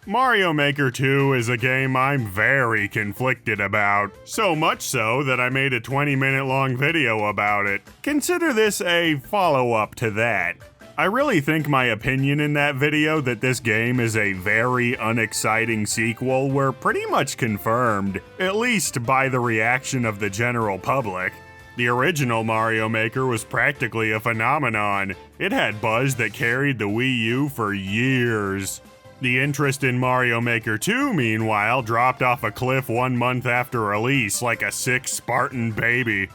Mario Maker 2 is a game I'm very conflicted about, so much so that I made a 20-minute long video about it. Consider this a follow-up to that. I really think my opinion in that video that this game is a very unexciting sequel were pretty much confirmed, at least by the reaction of the general public. The original Mario Maker was practically a phenomenon. It had buzz that carried the Wii U for years. The interest in Mario Maker 2, meanwhile, dropped off a cliff 1 month after release like a sick Spartan baby.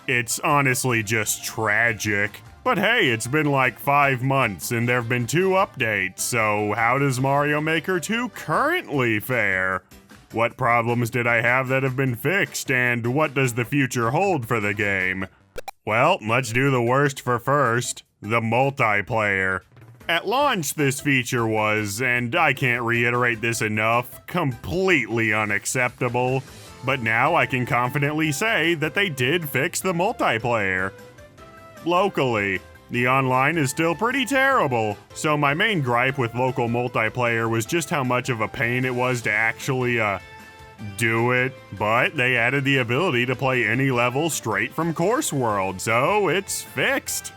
It's honestly just tragic. But hey, it's been like 5 months and there've been 2 updates, so how does Mario Maker 2 currently fare? What problems did I have that have been fixed, and what does the future hold for the game? Well, let's do the worst for first, the multiplayer. At launch, this feature was, and I can't reiterate this enough, completely unacceptable. But now I can confidently say that they did fix the multiplayer. Locally, the online is still pretty terrible, so my main gripe with local multiplayer was just how much of a pain it was to actually, do it. But they added the ability to play any level straight from Course World, so it's fixed.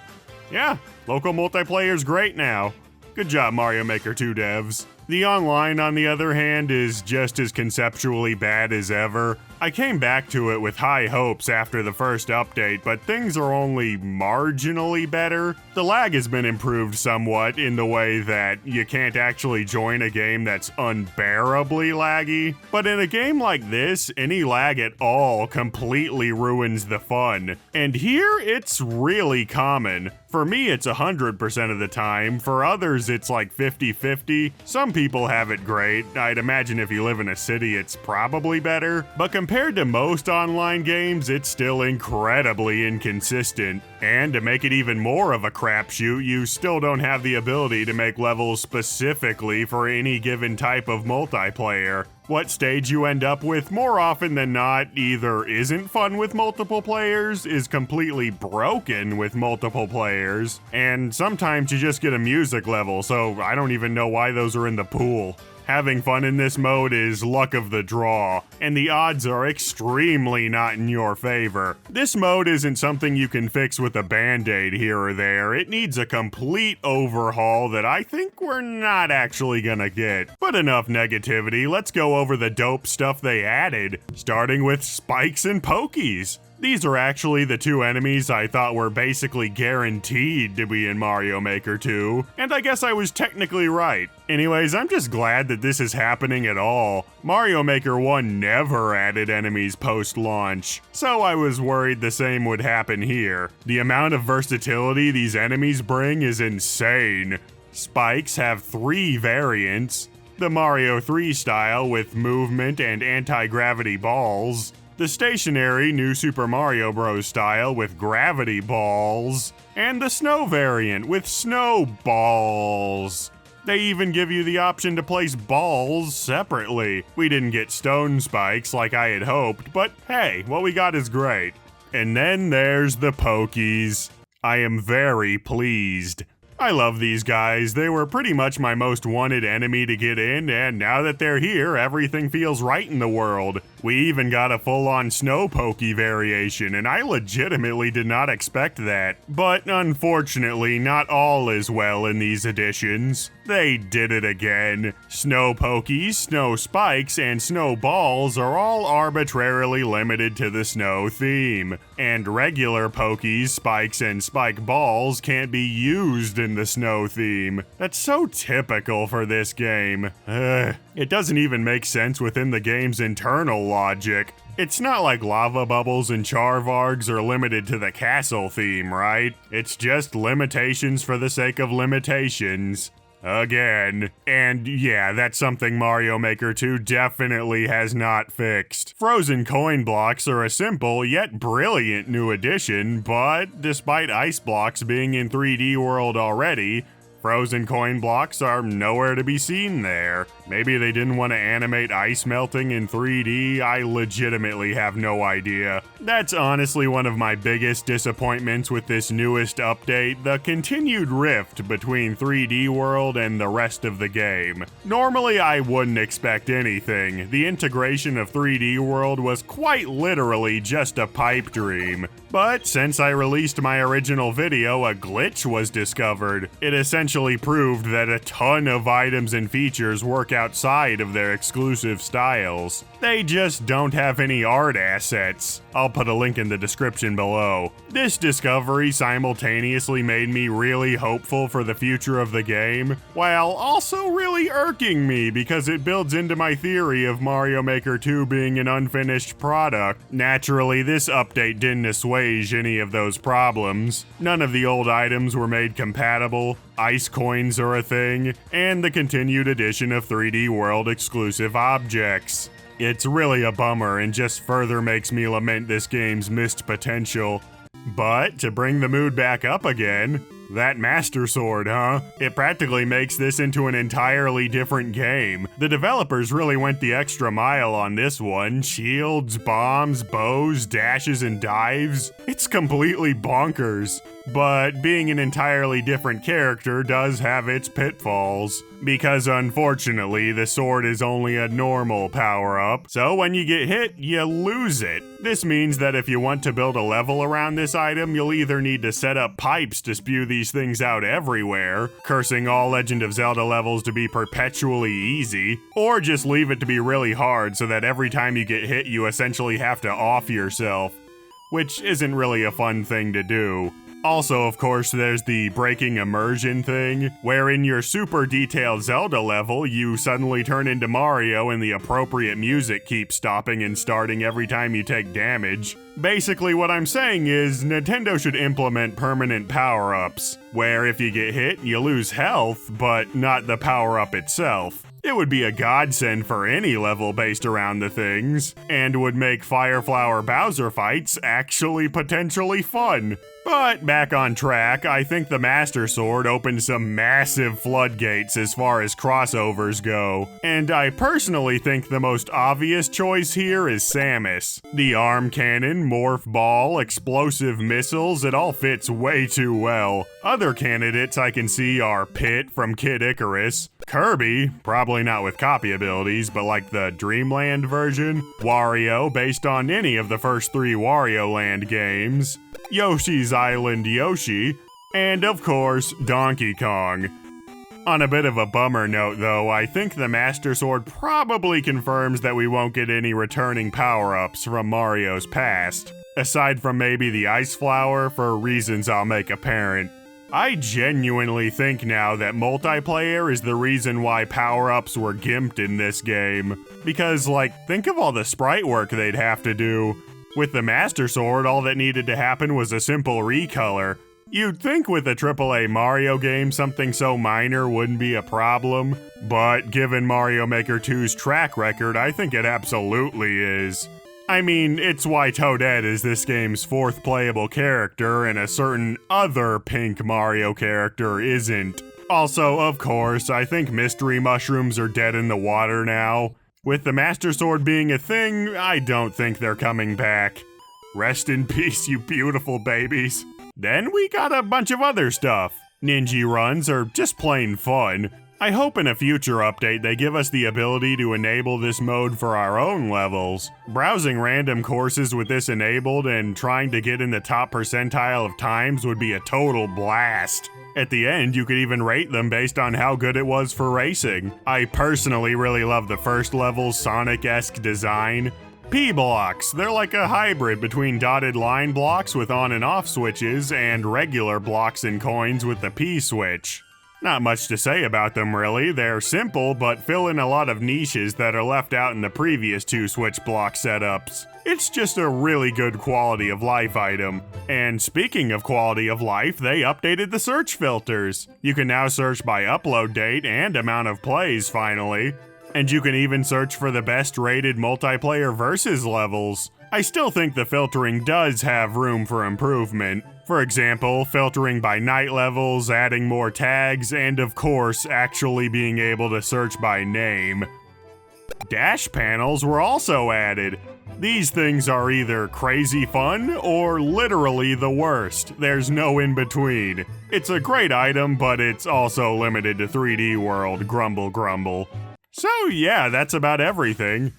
Yeah, local multiplayer's great now. Good job, Mario Maker 2 devs. The online, on the other hand, is just as conceptually bad as ever. I came back to it with high hopes after the first update, but things are only marginally better. The lag has been improved somewhat in the way that you can't actually join a game that's unbearably laggy. But in a game like this, any lag at all completely ruins the fun. And here, it's really common. For me, it's 100% of the time. For others, it's like 50-50. Some people have it great. I'd imagine if you live in a city, it's probably better. But compared to most online games, it's still incredibly inconsistent. And to make it even more of a crapshoot, you still don't have the ability to make levels specifically for any given type of multiplayer. What stage you end up with more often than not either isn't fun with multiple players, is completely broken with multiple players, and sometimes you just get a music level, so I don't even know why those are in the pool. Having fun in this mode is luck of the draw, and the odds are extremely not in your favor. This mode isn't something you can fix with a band-aid here or there. It needs a complete overhaul that I think we're not actually gonna get. But enough negativity, let's go over the dope stuff they added, starting with spikes and pokies. These are actually the 2 enemies I thought were basically guaranteed to be in Mario Maker 2, and I guess I was technically right. Anyways, I'm just glad that this is happening at all. Mario Maker 1 never added enemies post-launch, so I was worried the same would happen here. The amount of versatility these enemies bring is insane. Spikes have 3 variants: the Mario 3 style with movement and anti-gravity balls, the stationary New Super Mario Bros. Style with gravity balls, and the snow variant with snowballs. They even give you the option to place balls separately. We didn't get stone spikes like I had hoped, but hey, what we got is great. And then there's the Pokies. I am very pleased. I love these guys. They were pretty much my most wanted enemy to get in, and now that they're here, everything feels right in the world. We even got a full-on snow pokey variation, and I legitimately did not expect that. But unfortunately, not all is well in these editions. They did it again. Snow pokies, snow spikes, and snow balls are all arbitrarily limited to the snow theme. And regular pokies, spikes, and spike balls can't be used in the snow theme. That's so typical for this game. It doesn't even make sense within the game's internal logic. It's not like lava bubbles and charvargs are limited to the castle theme, right? It's just limitations for the sake of limitations. Again. And yeah, that's something Mario Maker 2 definitely has not fixed. Frozen coin blocks are a simple yet brilliant new addition, but despite ice blocks being in 3D World already, frozen coin blocks are nowhere to be seen there. Maybe they didn't want to animate ice melting in 3D, I legitimately have no idea. That's honestly one of my biggest disappointments with this newest update, the continued rift between 3D World and the rest of the game. Normally I wouldn't expect anything. The integration of 3D World was quite literally just a pipe dream. But since I released my original video, a glitch was discovered. It essentially proved that a ton of items and features work outside of their exclusive styles. They just don't have any art assets. I'll put a link in the description below. This discovery simultaneously made me really hopeful for the future of the game, while also really irking me because it builds into my theory of Mario Maker 2 being an unfinished product. Naturally, this update didn't assuage any of those problems. None of the old items were made compatible, ice coins are a thing, and the continued addition of 3D World exclusive objects. It's really a bummer and just further makes me lament this game's missed potential. But to bring the mood back up again, that Master Sword, huh? It practically makes this into an entirely different game. The developers really went the extra mile on this one. Shields, bombs, bows, dashes, and dives. It's completely bonkers. But being an entirely different character does have its pitfalls. Because unfortunately, the sword is only a normal power-up, so when you get hit, you lose it. This means that if you want to build a level around this item, you'll either need to set up pipes to spew these things out everywhere, cursing all Legend of Zelda levels to be perpetually easy, or just leave it to be really hard so that every time you get hit, you essentially have to off yourself, which isn't really a fun thing to do. Also, of course, there's the breaking immersion thing, where in your super detailed Zelda level, you suddenly turn into Mario and the appropriate music keeps stopping and starting every time you take damage. Basically, what I'm saying is, Nintendo should implement permanent power-ups, where if you get hit, you lose health, but not the power-up itself. It would be a godsend for any level based around the things, and would make Fire Flower Bowser fights actually potentially fun. But back on track, I think the Master Sword opened some massive floodgates as far as crossovers go, and I personally think the most obvious choice here is Samus. The arm cannon, morph ball, explosive missiles, it all fits way too well. Other candidates I can see are Pit from Kid Icarus, Kirby, probably not with copy abilities, but like the Dreamland version, Wario based on any of the first 3 Wario Land games, Yoshi's Island Yoshi, and of course, Donkey Kong. On a bit of a bummer note though, I think the Master Sword probably confirms that we won't get any returning power-ups from Mario's past, aside from maybe the Ice Flower for reasons I'll make apparent. I genuinely think now that multiplayer is the reason why power-ups were gimped in this game. Because, like, think of all the sprite work they'd have to do. With the Master Sword, all that needed to happen was a simple recolor. You'd think with a AAA Mario game something so minor wouldn't be a problem, but given Mario Maker 2's track record, I think it absolutely is. I mean, it's why Toadette is this game's 4th playable character and a certain other pink Mario character isn't. Also, of course, I think mystery mushrooms are dead in the water now. With the Master Sword being a thing, I don't think they're coming back. Rest in peace, you beautiful babies. Then we got a bunch of other stuff. Ninja runs are just plain fun. I hope in a future update they give us the ability to enable this mode for our own levels. Browsing random courses with this enabled and trying to get in the top percentile of times would be a total blast. At the end, you could even rate them based on how good it was for racing. I personally really love the first level's Sonic-esque design. P-blocks, they're like a hybrid between dotted line blocks with on and off switches and regular blocks and coins with the P-switch. Not much to say about them really, they're simple but fill in a lot of niches that are left out in the previous 2 switch block setups. It's just a really good quality of life item. And speaking of quality of life, they updated the search filters. You can now search by upload date and amount of plays finally. And you can even search for the best rated multiplayer versus levels. I still think the filtering does have room for improvement. For example, filtering by night levels, adding more tags, and of course, actually being able to search by name. Dash panels were also added. These things are either crazy fun or literally the worst. There's no in between. It's a great item, but it's also limited to 3D World, grumble grumble. So yeah, that's about everything.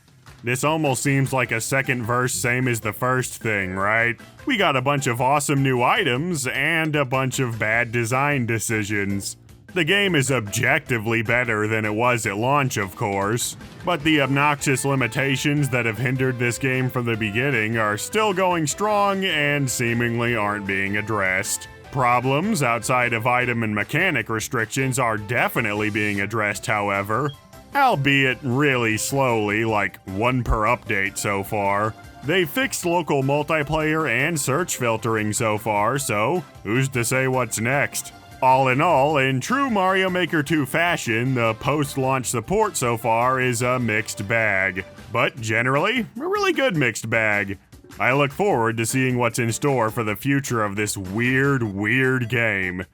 This almost seems like a second verse same as the first thing, right? We got a bunch of awesome new items and a bunch of bad design decisions. The game is objectively better than it was at launch, of course, but the obnoxious limitations that have hindered this game from the beginning are still going strong and seemingly aren't being addressed. Problems outside of item and mechanic restrictions are definitely being addressed, however, albeit really slowly, like one per update so far. They fixed local multiplayer and search filtering so far, so who's to say what's next? All in true Mario Maker 2 fashion, the post-launch support so far is a mixed bag. But generally, a really good mixed bag. I look forward to seeing what's in store for the future of this weird game.